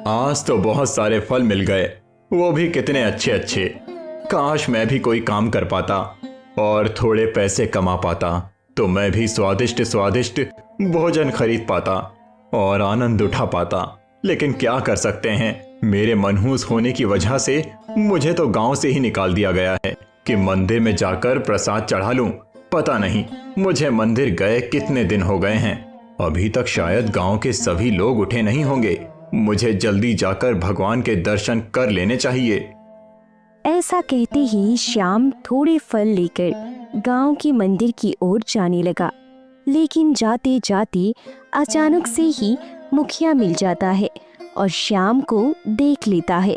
आज तो बहुत सारे फल मिल गए, वो भी कितने अच्छे अच्छे। काश मैं भी कोई काम कर पाता और थोड़े पैसे कमा पाता, तो मैं भी स्वादिष्ट स्वादिष्ट भोजन खरीद पाता और आनंद उठा पाता। लेकिन क्या कर सकते हैं, मेरे मनहूस होने की वजह से मुझे तो गांव से ही निकाल दिया गया है कि मंदिर में जाकर प्रसाद चढ़ा लूं। पता नहीं मुझे मंदिर गए कितने दिन हो गए हैं, अभी तक शायद गांव के सभी लोग उठे नहीं होंगे। मुझे जल्दी जाकर भगवान के दर्शन कर लेने चाहिए। ऐसा कहते ही श्याम थोड़े फल लेकर गांव के मंदिर की ओर जाने लगा। लेकिन जाते जाते अचानक से ही मुखिया मिल जाता है और श्याम को देख लेता है।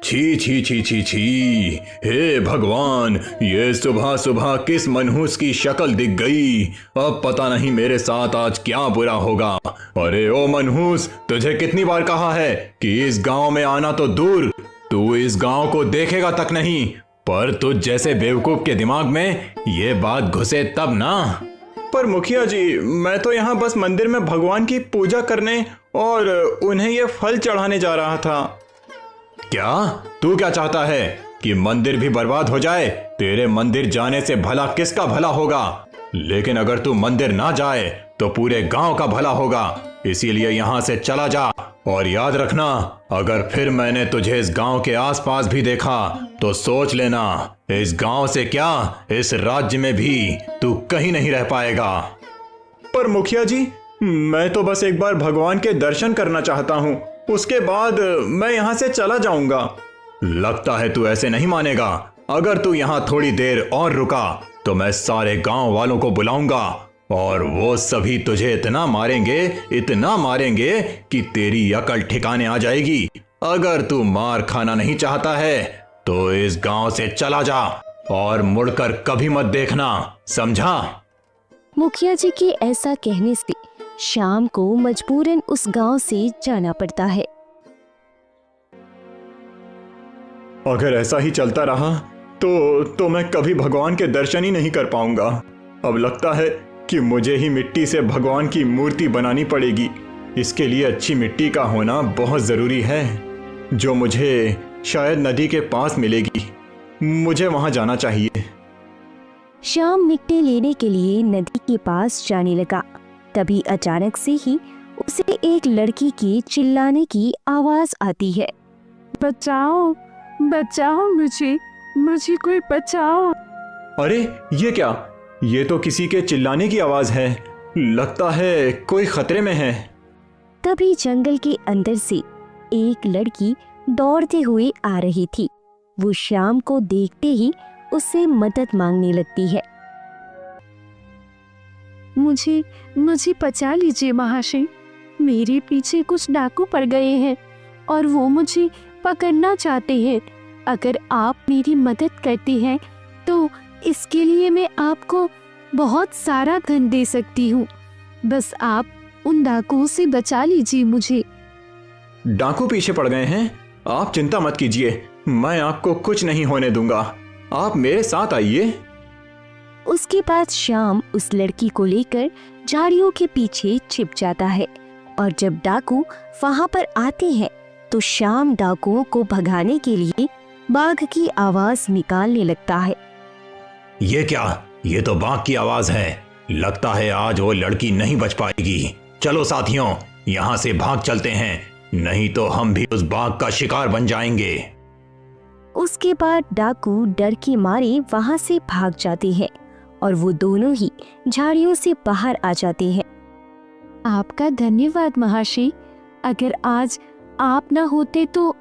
छी छी छी छी छी, हे भगवान, ये सुबह सुबह किस मनहूस की शक्ल दिख गई। अब पता नहीं मेरे साथ आज क्या बुरा होगा। अरे ओ मनहूस, तुझे कितनी बार कहा है कि इस गांव में आना तो दूर, तू इस गांव को देखेगा तक नहीं। पर तुझ जैसे बेवकूफ के दिमाग में ये बात घुसे तब ना। पर मुखिया जी, मैं तो यहाँ बस मंदिर में भगवान की पूजा करने और उन्हें ये फल चढ़ाने जा रहा था। क्या तू क्या चाहता है कि मंदिर भी बर्बाद हो जाए? तेरे मंदिर जाने से भला किसका भला होगा? लेकिन अगर तू मंदिर ना जाए तो पूरे गांव का भला होगा। इसीलिए यहाँ से चला जा और याद रखना, अगर फिर मैंने तुझे इस गांव के आसपास भी देखा तो सोच लेना, इस गांव से क्या इस राज्य में भी तू कहीं नहीं रह पाएगा। पर मुखिया जी, मैं तो बस एक बार भगवान के दर्शन करना चाहता हूँ, उसके बाद मैं यहाँ से चला जाऊंगा। लगता है तू ऐसे नहीं मानेगा। अगर तू यहाँ थोड़ी देर और रुका तो मैं सारे गांव वालों को बुलाऊंगा और वो सभी तुझे इतना मारेंगे कि तेरी अकल ठिकाने आ जाएगी। अगर तू मार खाना नहीं चाहता है तो इस गांव से चला जा और मुड़कर कभी मत देखना, समझा? मुखिया जी के ऐसा कहने से श्याम को मजबूरन उस गांव से जाना पड़ता है। अगर ऐसा ही चलता रहा तो मैं कभी भगवान के दर्शन ही नहीं कर पाऊंगा। अब लगता है कि मुझे ही मिट्टी से भगवान की मूर्ति बनानी पड़ेगी। इसके लिए अच्छी मिट्टी का होना बहुत ज़रूरी है, जो मुझे शायद नदी के पास मिलेगी। मुझे वहां जाना चाहिए। श्याम मिट्टी लेने के लिए नदी के पास जाने लगा। तभी अचानक से ही उसे एक लड़की के चिल्लाने की आवाज आती है। बचाओ, बचाओ मुझे कोई बचाओ। अरे ये क्या? ये तो किसी के चिल्लाने की आवाज है। लगता है कोई खतरे में है। तभी जंगल के अंदर से एक लड़की दौड़ते हुए आ रही थी। वो श्याम को देखते ही उससे मदद मांगने लगती है। मुझे बचा लीजिए महाशय, मेरे पीछे कुछ डाकू पड़ गए हैं और वो मुझे पकड़ना चाहते हैं। अगर आप मेरी मदद करते हैं तो इसके लिए मैं आपको बहुत सारा धन दे सकती हूँ। बस आप उन डाकुओं से बचा लीजिए मुझे। डाकू पीछे पड़ गए हैं? आप चिंता मत कीजिए, मैं आपको कुछ नहीं होने दूंगा। आप मेरे साथ आइए। उसके बाद श्याम उस लड़की को लेकर झाड़ियों के पीछे छिप जाता है और जब डाकू वहां पर आते हैं तो श्याम डाकुओं को भगाने के लिए बाघ की आवाज निकालने लगता है। ये क्या? ये तो बाघ की आवाज है। लगता है आज वो लड़की नहीं बच पाएगी। चलो साथियों, यहाँ से भाग चलते हैं, नहीं तो हम भी उस बाघ का शिकार बन जाएंगे। उसके बाद डाकू डर के मारे वहां से भाग जाते हैं और वो दोनों ही झाड़ियों से बाहर आ जाते हैं। आपका धन्यवाद महाशय, अगर आज आप ना होते तो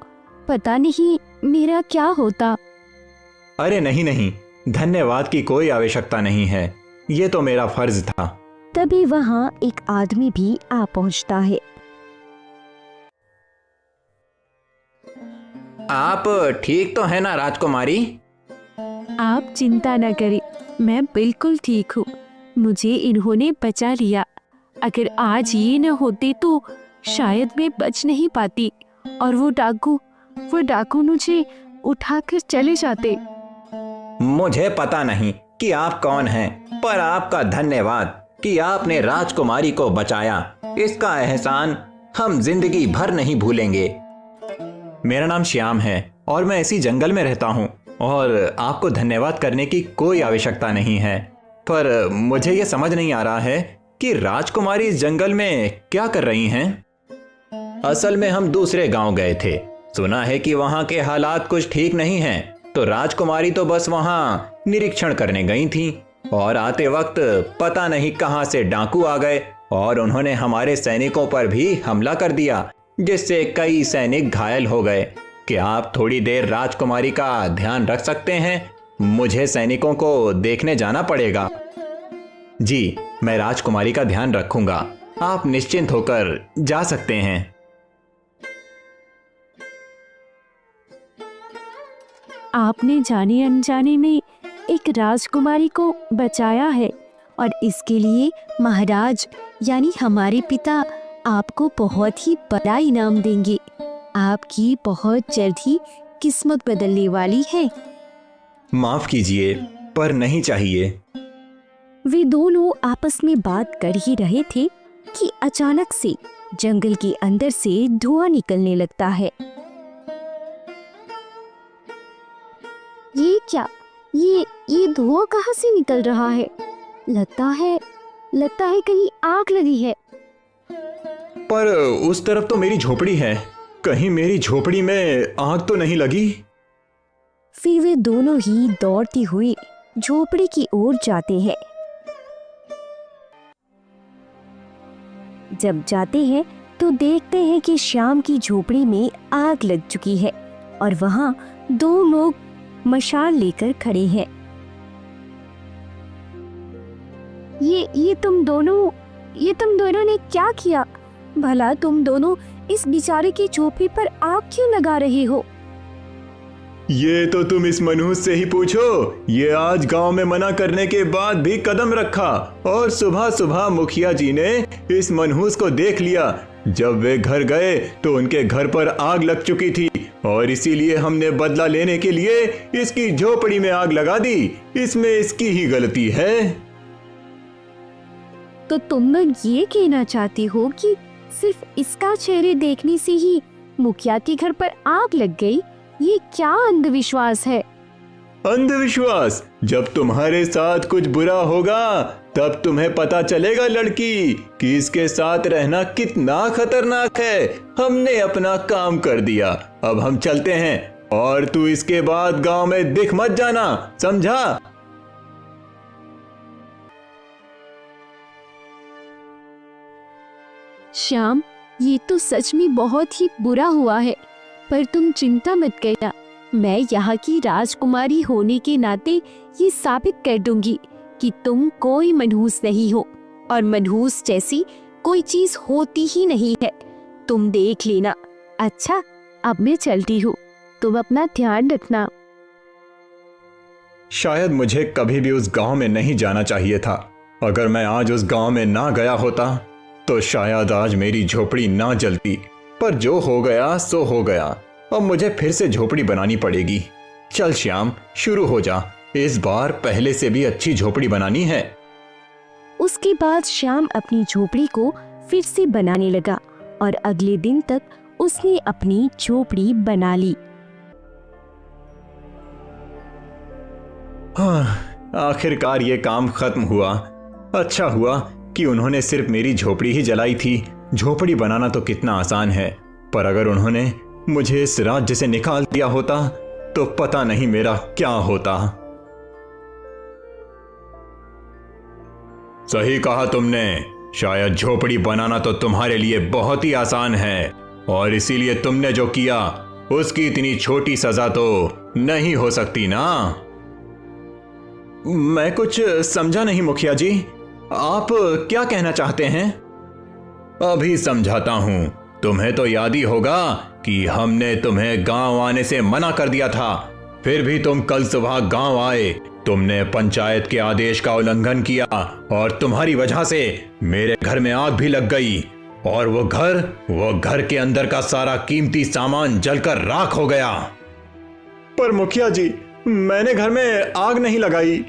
पता नहीं मेरा क्या होता। अरे नहीं, धन्यवाद की कोई आवश्यकता नहीं है, ये तो मेरा फर्ज था। तभी वहां एक आदमी भी आ पहुंचता है। आप ठीक तो है ना राजकुमारी? आप चिंता न करें, मैं बिल्कुल ठीक हूँ। मुझे इन्होंने बचा लिया। अगर आज ये न होते तो शायद मैं बच नहीं पाती और वो डाकू मुझे उठाकर चले जाते। मुझे पता नहीं कि आप कौन हैं, पर आपका धन्यवाद कि आपने राजकुमारी को बचाया। इसका एहसान हम जिंदगी भर नहीं भूलेंगे। मेरा नाम श्याम है और मैं इसी जंगल में रहता हूँ और आपको धन्यवाद करने की कोई आवश्यकता नहीं है, पर मुझे यह समझ नहीं आ रहा है कि राजकुमारी इस जंगल में क्या कर रही हैं। असल में हम दूसरे गांव गए थे, सुना है कि वहां के हालात कुछ ठीक नहीं हैं, तो राजकुमारी तो बस वहां निरीक्षण करने गई थी और आते वक्त पता नहीं कहां से डाकू आ गए और उन्होंने हमारे सैनिकों पर भी हमला कर दिया, जिससे कई सैनिक घायल हो गए। क्या आप थोड़ी देर राजकुमारी का ध्यान रख सकते हैं? मुझे सैनिकों को देखने जाना पड़ेगा। जी, मैं राजकुमारी का ध्यान रखूंगा, आप निश्चिंत होकर जा सकते हैं। आपने जाने अनजाने में एक राजकुमारी को बचाया है और इसके लिए महाराज यानी हमारे पिता आपको बहुत ही बड़ा इनाम देंगे। आपकी बहुत जल्द ही किस्मत बदलने वाली है। माफ कीजिए, पर नहीं चाहिए। वे दोनों आपस में बात कर ही रहे थे कि अचानक से जंगल के अंदर से धुआं निकलने लगता है। ये क्या? ये धुआं कहाँ से निकल रहा है? लगता है कहीं आग लगी है। पर उस तरफ तो मेरी झोपड़ी है, कहीं मेरी झोपड़ी में आग तो नहीं लगी? फिर वे दोनों ही दौड़ते हुए झोपड़ी की ओर जाते हैं। जब जाते हैं तो देखते हैं कि श्याम की झोपड़ी में आग लग चुकी है और वहां दो लोग मशाल लेकर खड़े हैं। ये तुम दोनों ने क्या किया? भला तुम दोनों इस बेचारे की झोपड़ी पर आग क्यों लगा रहे हो? ये तो तुम इस मनहूस से ही पूछो। ये आज गांव में मना करने के बाद भी कदम रखा और सुबह सुबह मुखिया जी ने इस मनहूस को देख लिया। जब वे घर गए तो उनके घर पर आग लग चुकी थी और इसीलिए हमने बदला लेने के लिए इसकी झोपड़ी में आग लगा दी। इसमें इसकी ही गलती है। तो तुम लोग ये कहना चाहते हो कि सिर्फ इसका चेहरे देखने से ही मुखिया के घर पर आग लग गई? ये क्या अंधविश्वास है? अंधविश्वास? जब तुम्हारे साथ कुछ बुरा होगा तब तुम्हें पता चलेगा लड़की कि इसके साथ रहना कितना खतरनाक है। हमने अपना काम कर दिया, अब हम चलते हैं और तू इसके बाद गांव में दिख मत जाना, समझा? श्याम, ये तो सच में बहुत ही बुरा हुआ है, पर तुम चिंता मत करना। मैं यहाँ की राजकुमारी होने के नाते ये साबित कर दूंगी कि तुम कोई मनहूस नहीं हो और मनहूस जैसी कोई चीज होती ही नहीं है। तुम देख लेना। अच्छा, अब मैं चलती हूँ, तुम अपना ध्यान रखना। शायद मुझे कभी भी उस गांव में नहीं जाना चाहिए था। अगर मैं आज उस गांव में ना गया होता तो शायद आज मेरी झोपड़ी ना जलती। पर जो हो गया सो हो गया, अब मुझे फिर से झोपड़ी बनानी पड़ेगी। चल श्याम, शुरू हो जा, इस बार पहले से भी अच्छी झोपड़ी बनानी है। उसके बाद श्याम अपनी झोपड़ी को फिर से बनाने लगा और अगले दिन तक उसने अपनी झोपड़ी बना ली। आखिरकार ये काम खत्म हुआ। अच्छा हुआ कि उन्होंने सिर्फ मेरी झोपड़ी ही जलाई थी। झोपड़ी बनाना तो कितना आसान है, पर अगर उन्होंने मुझे इस राज्य से निकाल दिया होता तो पता नहीं मेरा क्या होता। सही कहा तुमने, शायद झोपड़ी बनाना तो तुम्हारे लिए बहुत ही आसान है और इसीलिए तुमने जो किया उसकी इतनी छोटी सजा तो नहीं हो सकती ना। मैं कुछ समझा नहीं मुखिया जी, आप क्या कहना चाहते हैं? अभी समझाता हूं। तुम्हें तो याद ही होगा कि हमने तुम्हें गांव आने से मना कर दिया था, फिर भी तुम कल सुबह गांव आए। तुमने पंचायत के आदेश का उल्लंघन किया और तुम्हारी वजह से मेरे घर में आग भी लग गई और वो घर के अंदर का सारा कीमती सामान जलकर राख हो गया। पर मुखिया जी, मैंने घर में आग नहीं लगाई।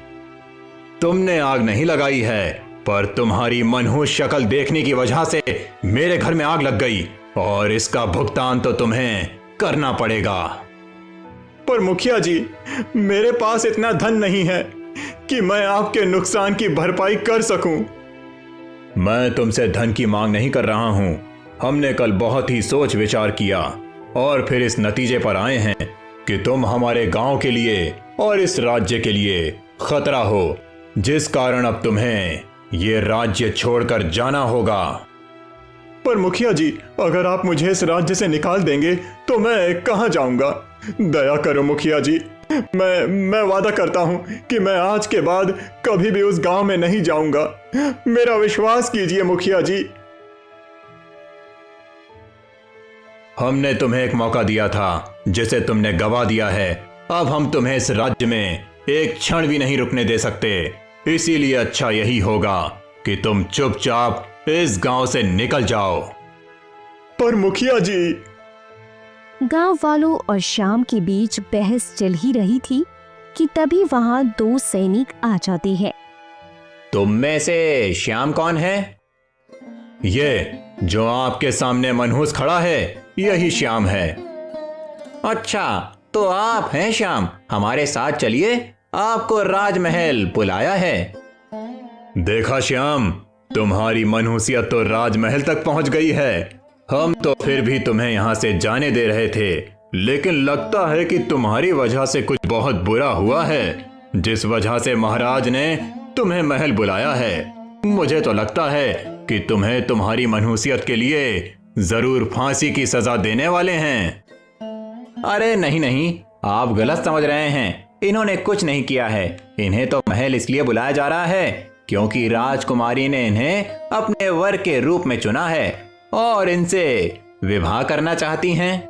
तुमने आग नहीं लगाई है, पर तुम्हारी मनहूस शक्ल देखने की वजह से मेरे घर में आग लग गई और इसका भुगतान तो तुम्हें करना पड़ेगा। पर मुखिया जी, मेरे पास इतना धन नहीं है कि मैं आपके नुकसान की भरपाई कर सकूं। मैं तुमसे धन की मांग नहीं कर रहा हूं। हमने कल बहुत ही सोच विचार किया और फिर इस नतीजे पर आए हैं कि तुम हमारे गांव के लिए और इस राज्य के लिए खतरा हो, जिस कारण अब तुम्हें ये राज्य छोड़कर जाना होगा। पर मुखिया जी, अगर आप मुझे इस राज्य से निकाल देंगे तो मैं कहां जाऊंगा? दया करो मुखिया जी, मैं वादा करता हूं कि मैं आज के बाद कभी भी उस गांव में नहीं जाऊंगा। मेरा विश्वास कीजिए मुखिया जी। हमने तुम्हें एक मौका दिया था जिसे तुमने गवा दिया है। अब हम तुम्हें इस राज्य में एक क्षण भी नहीं रुकने दे सकते। इसीलिए अच्छा यही होगा कि तुम चुपचाप इस गांव से निकल जाओ। पर मुखिया जी। गांव वालों और श्याम के बीच बहस चल ही रही थी कि तभी वहां दो सैनिक आ जाते हैं। तुम में से श्याम कौन है? ये जो आपके सामने मनहूस खड़ा है, यही श्याम है। अच्छा, तो आप हैं श्याम, हमारे साथ चलिए, आपको राजमहल बुलाया है। देखा श्याम, तुम्हारी मनहूसियत तो राजमहल तक पहुंच गई है। हम तो फिर भी तुम्हें यहां से जाने दे रहे थे, लेकिन लगता है कि तुम्हारी वजह से कुछ बहुत बुरा हुआ है, जिस वजह से महाराज ने तुम्हें महल बुलाया है। मुझे तो लगता है कि तुम्हें तुम्हारी मनहूसियत के लिए जरूर फांसी की सजा देने वाले हैं। अरे नहीं नहीं, आप गलत समझ रहे हैं। इन्होंने कुछ नहीं किया है। इन्हें तो महल इसलिए बुलाया जा रहा है क्योंकि राजकुमारी ने इन्हें अपने वर के रूप में चुना है और इनसे विवाह करना चाहती हैं।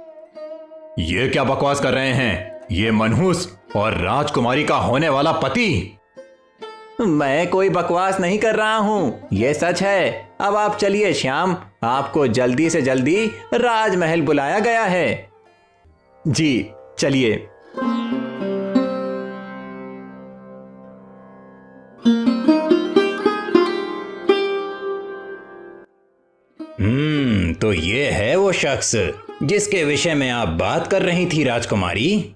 ये क्या बकवास कर रहे हैं? ये मनहूस और राजकुमारी का होने वाला पति। मैं कोई बकवास नहीं कर रहा हूँ, ये सच है। अब आप चलिए श्याम, आपको जल्दी से जल्दी राजमहल बुलाया गया है। जी चलिए। तो ये है वो शख्स जिसके विषय में आप बात कर रही थी राजकुमारी।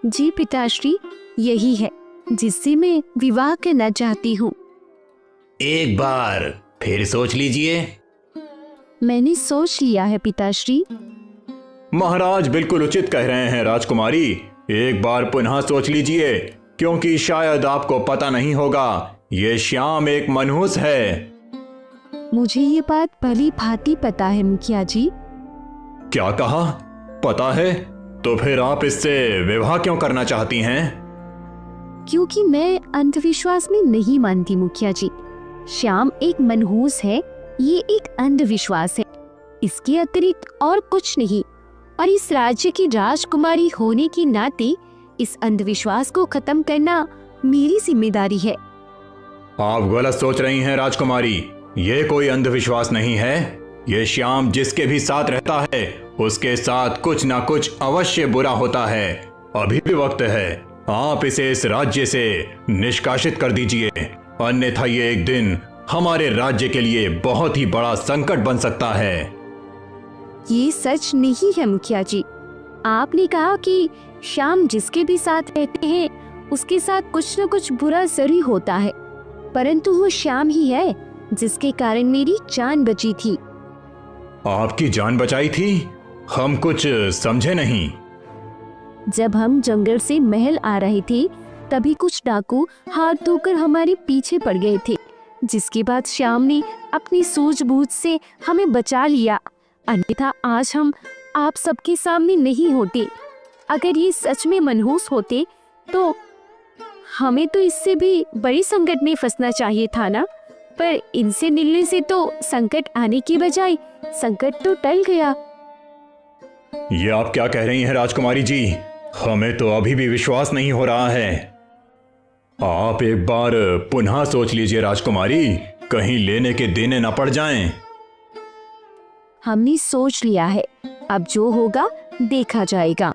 जी पिताश्री, यही है जिससे मैं विवाह करना चाहती हूँ। एक बार फिर सोच लीजिए। मैंने सोच लिया है पिताश्री। महाराज बिल्कुल उचित कह रहे हैं राजकुमारी। एक बार पुनः सोच लीजिए, क्योंकि शायद आपको पता नहीं होगा, ये श्याम एक मनहूस है। मुझे ये बात भली भांति पता है मुखिया जी। क्या कहा? पता है? तो फिर आप इससे विवाह क्यों करना चाहती हैं? क्योंकि मैं अंधविश्वास में नहीं मानती मुखिया जी। श्याम एक मनहूस है, ये एक अंधविश्वास है, इसके अतिरिक्त और कुछ नहीं। और इस राज्य की राजकुमारी होने के नाते इस अंधविश्वास को खत्म करना मेरी जिम्मेदारी है। आप गलत सोच रही हैं राजकुमारी। ये कोई अंधविश्वास नहीं है। ये श्याम जिसके भी साथ रहता है, उसके साथ कुछ ना कुछ अवश्य बुरा होता है। अभी भी वक्त है, आप इसे इस राज्य से निष्कासित कर दीजिए, अन्यथा ये एक दिन हमारे राज्य के लिए बहुत ही बड़ा संकट बन सकता है। ये सच नहीं है मुखिया जी। आपने कहा कि श्याम जिसके भी साथ रहते हैं उसके साथ कुछ न कुछ बुरा जरूर होता है, परंतु वो श्याम ही है जिसके कारण मेरी जान बची थी। आपकी जान बचाई थी? हम कुछ समझे नहीं। जब हम जंगल से महल आ रहे थे तभी कुछ डाकू हाथ धोकर हमारे पीछे पड़ गए थे, जिसके बाद श्याम ने अपनी सूझबूझ से हमें बचा लिया, अन्यथा आज हम आप सबके सामने नहीं होते। अगर ये सच में मनहूस होते तो हमें तो इससे भी बड़ी संकट में फंसना चाहिए था ना। पर इनसे मिलने से तो संकट आने की बजाय संकट तो टल गया। ये आप क्या कह रही हैं राजकुमारी जी? हमें तो अभी भी विश्वास नहीं हो रहा है। आप एक बार पुनः सोच लीजिए राजकुमारी, कहीं लेने के देने न पड़ जाएं। हमने सोच लिया है, अब जो होगा देखा जाएगा।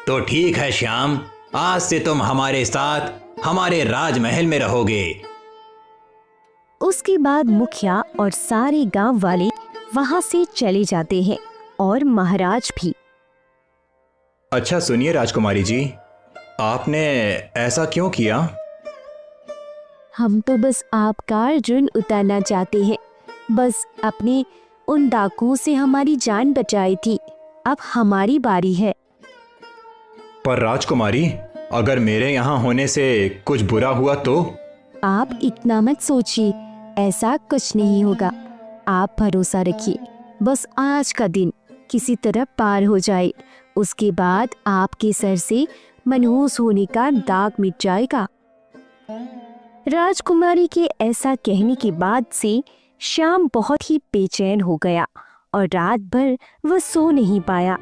तो ठीक है श्याम, आज से तुम हमारे साथ हमारे राजमहल में रहोगे। उसके बाद मुखिया और सारे गांव वाले वहां से चले जाते हैं और महाराज भी। अच्छा सुनिए राजकुमारी जी, आपने ऐसा क्यों किया? हम तो बस आपका जुर्म उतारना चाहते हैं। बस अपने उन डाकुओं से हमारी जान बचाई थी, अब हमारी बारी है। पर राजकुमारी, अगर मेरे यहाँ होने से कुछ बुरा हुआ तो? आप इतना मत सोचिए, ऐसा कुछ नहीं होगा। आप भरोसा रखिए, बस आज का दिन किसी तरह पार हो जाए, उसके बाद आपके सर से मनहूस होने का दाग मिट जाएगा। राजकुमारी के ऐसा कहने के बाद से श्याम बहुत ही बेचैन हो गया और रात भर वह सो नहीं पाया।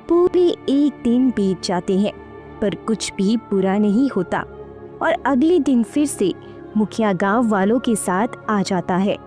पूरे एक दिन बीत जाते हैं पर कुछ भी बुरा नहीं होता और अगले दिन फिर से मुखिया गांव वालों के साथ आ जाता है।